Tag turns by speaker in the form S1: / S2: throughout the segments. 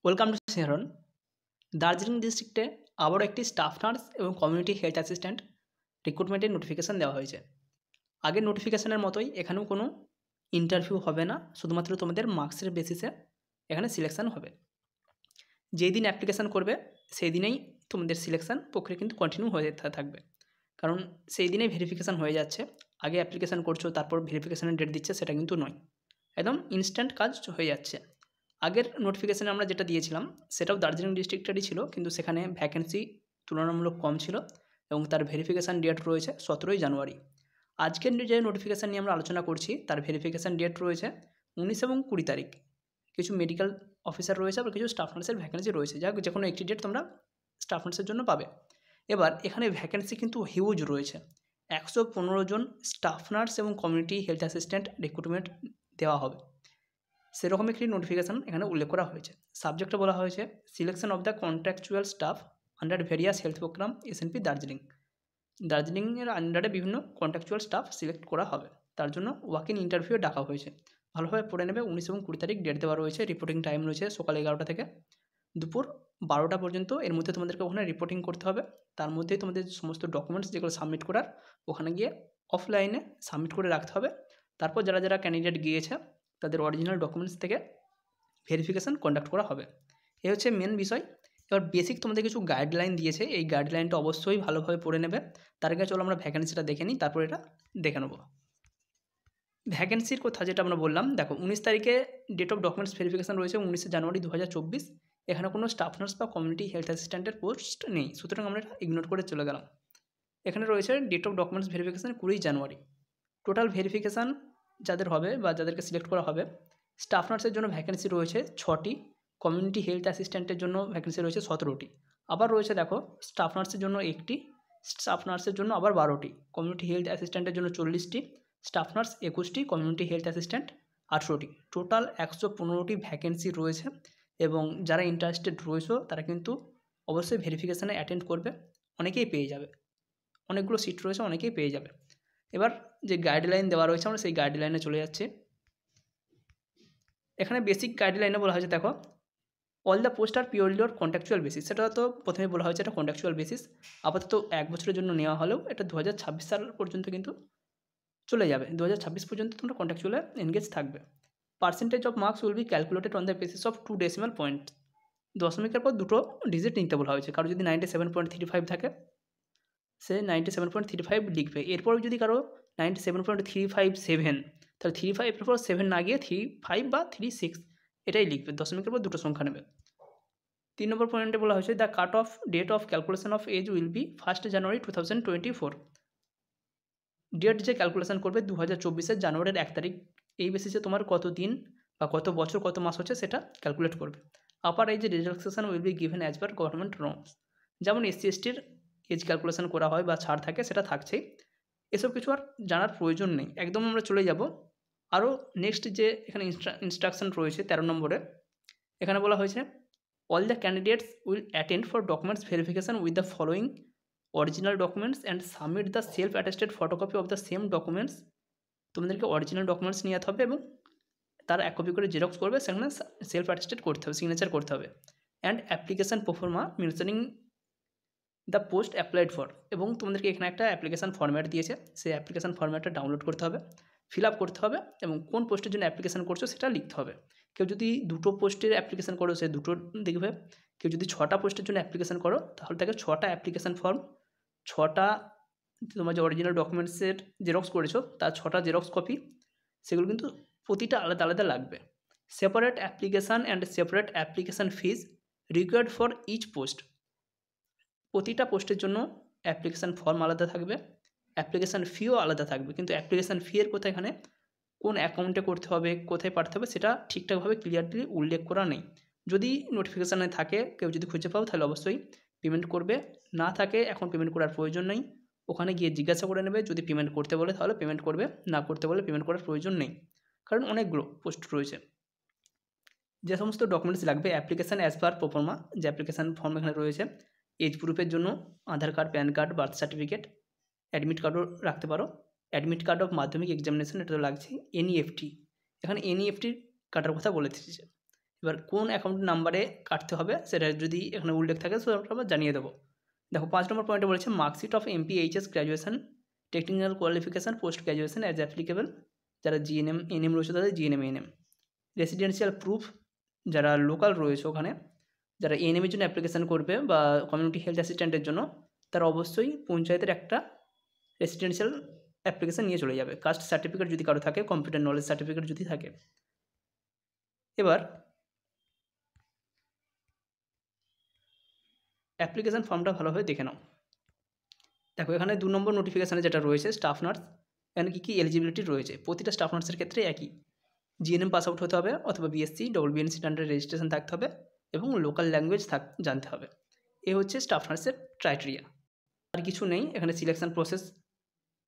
S1: Welcome to শেহরন। Darjeeling ডিস্ট্রিক্টে আবারও একটি স্টাফ নার্স এবং কমিউনিটি হেলথ অ্যাসিস্ট্যান্ট রিক্রুটমেন্টের নোটিফিকেশান দেওয়া হয়েছে। আগের নোটিফিকেশানের মতোই এখানেও কোনো ইন্টারভিউ হবে না, শুধুমাত্র তোমাদের মার্কসের বেসিসে এখানে সিলেকশান হবে। যেই দিন অ্যাপ্লিকেশান করবে সেই দিনেই তোমাদের সিলেকশান প্রক্রিয়া কিন্তু কন্টিনিউ হয়ে থাকবে, কারণ সেই দিনেই ভেরিফিকেশান হয়ে যাচ্ছে। আগে অ্যাপ্লিকেশান করছো তারপর ভেরিফিকেশানের ডেট দিচ্ছে, সেটা কিন্তু নয়, একদম ইনস্ট্যান্ট কাজ হয়ে যাচ্ছে। আগের নোটিফিকেশানে আমরা যেটা দিয়েছিলাম সেটাও দার্জিলিং ডিস্ট্রিক্টেরই ছিল, কিন্তু সেখানে ভ্যাকেন্সি তুলনামূলক কম ছিল এবং তার ভেরিফিকেশান ডেট রয়েছে 17ই জানুয়ারি। আজকের যে নোটিফিকেশান নিয়ে আমরা আলোচনা করছি তার ভেরিফিকেশান ডেট রয়েছে 19 এবং 20 তারিখ। কিছু মেডিকেল অফিসার রয়েছে, আবার কিছু স্টাফ নার্সের ভ্যাকেন্সি রয়েছে, যা যে কোনো একটি ডেট তোমরা স্টাফ নার্সের জন্য পাবে। এবার এখানে ভ্যাকেন্সি কিন্তু হিউজ রয়েছে, 115 জন স্টাফ নার্স এবং কমিউনিটি হেলথ অ্যাসিস্ট্যান্ট রিক্রুটমেন্ট দেওয়া হবে। সেরকম একটি নোটিফিকেশান এখানে উল্লেখ করা হয়েছে। সাবজেক্টে বলা হয়েছে selection of the contractual staff under various health programme SNP Darjeeling. দার্জিলিংয়ের আন্ডারে বিভিন্ন কন্ট্রাকচুয়াল স্টাফ সিলেক্ট করা হবে, তার জন্য ওয়াক ইন ইন্টারভিউ ডাকা হয়েছে। ভালোভাবে পড়ে নেবে। 19 এবং 20 তারিখ ডেট দেওয়া রয়েছে। রিপোর্টিং টাইম রয়েছে সকাল 11টা থেকে দুপুর 12টা পর্যন্ত। এর মধ্যে তোমাদেরকে ওখানে রিপোর্টিং করতে হবে। তার মধ্যেই তোমাদের সমস্ত ডকুমেন্টস যেগুলো সাবমিট করার ওখানে গিয়ে অফলাইনে সাবমিট করে রাখতে হবে। তারপর যারা যারা ক্যান্ডিডেট গিয়েছে তাদের অরিজিনাল ডকুমেন্টস থেকে ভেরিফিকেশান কন্ডাক্ট করা হবে। এই হচ্ছে মেন বিষয়। এবার বেসিক তোমাদের কিছু গাইডলাইন দিয়েছে, এই গাইডলাইনটা অবশ্যই ভালোভাবে পড়ে নেবে। তার আগে চলো আমরা ভ্যাকেন্সিটা দেখে নিই, তারপর এটা দেখে নেব। ভ্যাকেন্সির কথা যেটা আমরা বললাম, দেখো 19 তারিখে ডেট অফ ডকুমেন্টস ভেরিফিকেশান রয়েছে 19 জানুয়ারি 2024। এখানে কোনো স্টাফ নার্স বা কমিউনিটি হেলথ অ্যাসিস্ট্যান্টের পোস্ট নেই, সুতরাং আমরা এটা ইগনোর করে চলে গেলাম। এখানে রয়েছে date of documents verification 20 January. Total verification যাদের হবে বা যাদেরকে সিলেক্ট করা হবে, স্টাফ নার্সের জন্য ভ্যাকেন্সি রয়েছে 6টি, কমিউনিটি হেলথ অ্যাসিস্ট্যান্টের জন্য ভ্যাকেন্সি রয়েছে 17টি। আবার রয়েছে দেখো স্টাফ নার্সের জন্য 1টি, স্টাফ নার্সের জন্য আবার 12টি, কমিউনিটি হেলথ অ্যাসিস্ট্যান্টের জন্য 40টি, স্টাফ নার্স 21টি, কমিউনিটি হেলথ অ্যাসিস্ট্যান্ট 18টি। টোটাল 115টি ভ্যাকেন্সি রয়েছে এবং যারা ইন্টারেস্টেড রয়েছে তারা কিন্তু অবশ্যই ভেরিফিকেশানে অ্যাটেন্ড করবে, অনেকেই পেয়ে যাবে। অনেকগুলো সিট রয়েছে, অনেকেই পেয়ে যাবে। এবার যে গাইডলাইন দেওয়া রয়েছে আমরা সেই গাইডলাইনে চলে যাচ্ছি। এখানে বেসিক গাইডলাইনে বলা হয়েছে দেখো all the post are purely or contractual basis. সেটা তো প্রথমে বলা হয়েছে এটা কন্ট্রাকচুয়াল বেসিস, আপাতত 1 বছরের জন্য নেওয়া হলেও এটা 2026 সাল পর্যন্ত কিন্তু চলে যাবে। 2026 পর্যন্ত তোমরা কন্ট্রাকচুয়ালে এনগেজ থাকবে। Percentage of marks will be calculated on the basis of 2 decimal point. দশমিকের পর দুটো ডিজিট নিতে বলা হয়েছে। কারো যদি 97.35 থাকে সে 97.35 লিখবে। এরপর যদি কারো 97.357, তাহলে 35 এর পর 7 না গিয়ে 35 বা 36 এটাই লিখবে। দশমিকের পর দুটো সংখ্যা নেবে। 3 নম্বর পয়েন্টে বলা হয়েছে the cut off date of calculation of age will be 1 January 2024। Date যে ক্যালকুলেশন করবে 2024 জানুয়ারির 1 তারিখ, এই বেসিসে তোমার কত দিন বা কত বছর কত মাস হচ্ছে সেটা ক্যালকুলেট করবে। Upper age relaxation will be given as per government norms. যেমন এসসি এসটির এজ ক্যালকুলেশন করা হয় বা ছাড় থাকে সেটা থাকছেই, এসব কিছু আর জানার প্রয়োজন নেই। একদম আমরা চলে যাব আরও নেক্সট যে এখানে ইনস্ট্রাকশন রয়েছে 13 নম্বরে। এখানে বলা হয়েছে all the candidates will attend for documents verification with the following original documents and submit the self attested photocopy of the same documents. তোমাদেরকে অরিজিনাল ডকুমেন্টস নিয়ে যেতে হবে এবং তার 1 কপি করে জেরক্স করবে, সেখানে সেলফ অ্যাটেস্টেড করতে হবে, সিগনেচার করতে হবে। And application proforma mentioning the post applied for. এবং তোমাদেরকে এখানে একটা অ্যাপ্লিকেশান ফর্ম্যাট দিয়েছে, সেই অ্যাপ্লিকেশান ফর্ম্যাটটা ডাউনলোড করতে হবে, ফিল আপ করতে হবে এবং কোন পোস্টের জন্য অ্যাপ্লিকেশান করছো সেটা লিখতে হবে। কেউ যদি 2টো পোস্টের অ্যাপ্লিকেশান করো সে 2টো দেখবে। কেউ যদি 6টা পোস্টের জন্য অ্যাপ্লিকেশান করো তাহলে তাকে 6টা অ্যাপ্লিকেশান ফর্ম, 6টা তোমার যে অরিজিনাল ডকুমেন্টসের জেরক্স করেছো তার 6টা জেরক্স কপি, সেগুলো কিন্তু প্রতিটা আলাদা আলাদা লাগবে। Separate application and separate application fees required for each post. প্রতিটা পোস্টের জন্য অ্যাপ্লিকেশান ফর্ম আলাদা থাকবে, অ্যাপ্লিকেশান ফিও আলাদা থাকবে, কিন্তু অ্যাপ্লিকেশান ফি এর কথা এখানে কোন অ্যাকাউন্টে করতে হবে, কোথায় পাঠাতে হবে সেটা ঠিকঠাকভাবে ক্লিয়ারলি উল্লেখ করা নেই। যদি নোটিফিকেশানে থাকে, কেউ যদি খুঁজে পাও তাহলে অবশ্যই পেমেন্ট করবে, না থাকে এখন পেমেন্ট করার প্রয়োজন নেই। ওখানে গিয়ে জিজ্ঞাসা করে নেবে, যদি পেমেন্ট করতে বলে তাহলে পেমেন্ট করবে, না করতে বলে পেমেন্ট করার প্রয়োজন নেই, কারণ অনেকগুলো পোস্ট রয়েছে। যে সমস্ত ডকুমেন্টস লাগবে অ্যাপ্লিকেশান অ্যাজ পার প্রোফর্মা, যে অ্যাপ্লিকেশান ফর্ম এখানে রয়েছে, এজ প্রুফের জন্য Aadhaar card, PAN card, birth certificate, admit কার্ডও রাখতে পারো। Admit card of Madhyamik examination এটা তো লাগছে। এনইএফটি, এখানে এনইএফটি কাটার কথা বলে দিচ্ছে। এবার কোন অ্যাকাউন্ট নাম্বারে কাটতে হবে সেটা যদি এখানে উল্লেখ থাকে সেটা আমরা জানিয়ে দেবো। দেখো 5 নম্বর পয়েন্টে বলেছে marksheet of MPHS graduation technical qualification post graduation as applicable, যারা জিএনএম এনএম রয়েছে তাদের জিএনএম এনএম। রেসিডেন্সিয়াল প্রুফ যারা লোকাল রয়েছে ওখানে, যারা এনএমের জন্য অ্যাপ্লিকেশান করবে বা কমিউনিটি হেলথ অ্যাসিস্ট্যান্টের জন্য, তারা অবশ্যই পঞ্চায়েতের একটা রেসিডেন্সিয়াল অ্যাপ্লিকেশান নিয়ে চলে যাবে। কাস্ট সার্টিফিকেট যদি কারো থাকে, কম্পিউটার নলেজ সার্টিফিকেট যদি থাকে। এবার অ্যাপ্লিকেশান ফর্মটা ভালোভাবে দেখে নাও। দেখো এখানে 2 নম্বর নোটিফিকেশানে যেটা রয়েছে স্টাফ নার্স, এখানে কী এলিজিবিলিটি রয়েছে। প্রতিটা স্টাফ নার্সের ক্ষেত্রে একই, জিএনএম পাস আউট হতে হবে অথবা বিএসসি ডব্লিউবিএনসি আন্ডারে রেজিস্ট্রেশন থাকতে হবে এবং লোকাল ল্যাঙ্গুয়েজ জানতে হবে। এ হচ্ছে স্টাফ নার্সের ক্রাইটেরিয়া, আর কিছু নেই। এখানে selection process,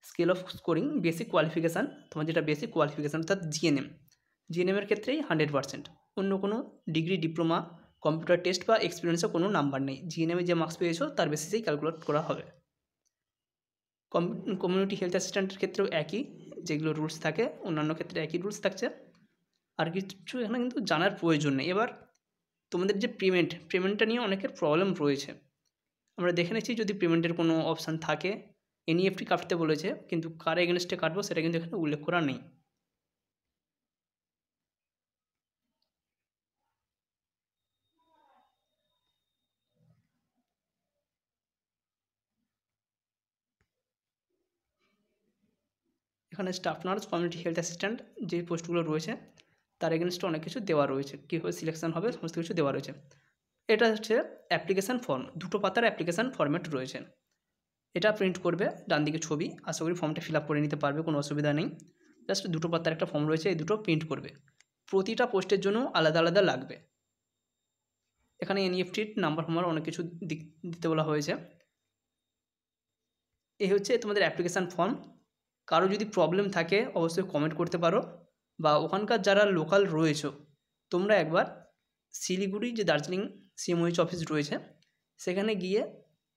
S1: scale of scoring, basic qualification, তোমার যেটা বেসিক কোয়ালিফিকেশান অর্থাৎ জিএনএমের ক্ষেত্রেই 100%, অন্য কোনো ডিগ্রি ডিপ্লোমা কম্পিউটার টেস্ট বা এক্সপিরিয়েন্সের কোনো নাম্বার নেই। জিএনএমে যে মার্কস পেয়েছো তার বেসিসেই ক্যালকুলেট করা হবে। কমিউনিটি হেলথ অ্যাসিস্ট্যান্টের ক্ষেত্রেও একই, যেগুলো রুলস থাকে অন্যান্য ক্ষেত্রে একই রুলস থাকছে, আর কিছু এখানে কিন্তু জানার প্রয়োজন নেই। এবার তোমাদের যে পেমেন্টটা নিয়ে অনেকের প্রবলেম রয়েছে, আমরা দেখে নিচ্ছি যদি পেমেন্টের কোনো অপশান থাকে। এনইএফটি কাটতে বলেছে, কিন্তু কার এগেনস্টে কাটবো সেটা কিন্তু এখানে উল্লেখ করা নেই। এখানে staff nurse, community health assistant যে পোস্টগুলো রয়েছে তার এগেনস্টে অনেক কিছু দেওয়া রয়েছে, কীভাবে সিলেকশন হবে সমস্ত কিছু দেওয়া রয়েছে। এটা হচ্ছে অ্যাপ্লিকেশান ফর্ম, 2 পাতার অ্যাপ্লিকেশান ফর্ম্যাট রয়েছে। এটা প্রিন্ট করবে, ডান দিকে ছবি, আশা করি ফর্মটা ফিল আপ করে নিতে পারবে, কোনো অসুবিধা নেই। জাস্ট 2 পাতার একটা ফর্ম রয়েছে, এই দুটো প্রিন্ট করবে। প্রতিটা পোস্টের জন্য আলাদা আলাদা লাগবে। এখানে এনইএফটির নাম্বার অনেক কিছু দিতে বলা হয়েছে। এই হচ্ছে তোমাদের অ্যাপ্লিকেশান ফর্ম। কারো যদি প্রবলেম থাকে অবশ্যই কমেন্ট করতে পারো, বা ওখানকার যারা লোকাল রয়েছে তোমরা একবার শিলিগুড়ি যে দার্জিলিং সিএমওএইচ অফিস রয়েছে সেখানে গিয়ে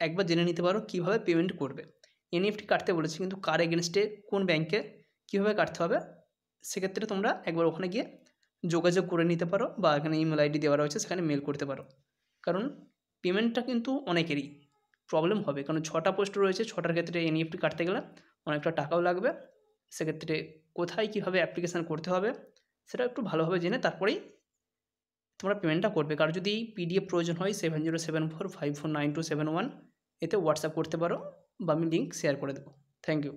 S1: একবার জেনে নিতে পারো কীভাবে পেমেন্ট করবে। এনইএফটি কাটতে বলেছে, কিন্তু কার এগেনস্টে কোন ব্যাংকে কীভাবে কাটতে হবে সেক্ষেত্রে তোমরা একবার ওখানে গিয়ে যোগাযোগ করে নিতে পারো, বা এখানে ইমেল আইডি দেওয়া রয়েছে সেখানে মেল করতে পারো। কারণ পেমেন্টটা কিন্তু অনেকেরই প্রবলেম হবে, কারণ 6টা পোস্ট রয়েছে, 6টার ক্ষেত্রে এনইএফটি কাটতে গেলে অনেকটা টাকাও লাগবে। সেক্ষেত্রে কোথায় কীভাবে অ্যাপ্লিকেশান করতে হবে সেটা একটু ভালোভাবে জেনে তারপরেই তোমরা পেমেন্টটা করবে। কারো যদি পিডিএফ প্রয়োজন হয় 7074549271 এতে হোয়াটসঅ্যাপ করতে পারো, বা আমি লিঙ্ক শেয়ার করে দেবো। Thank you.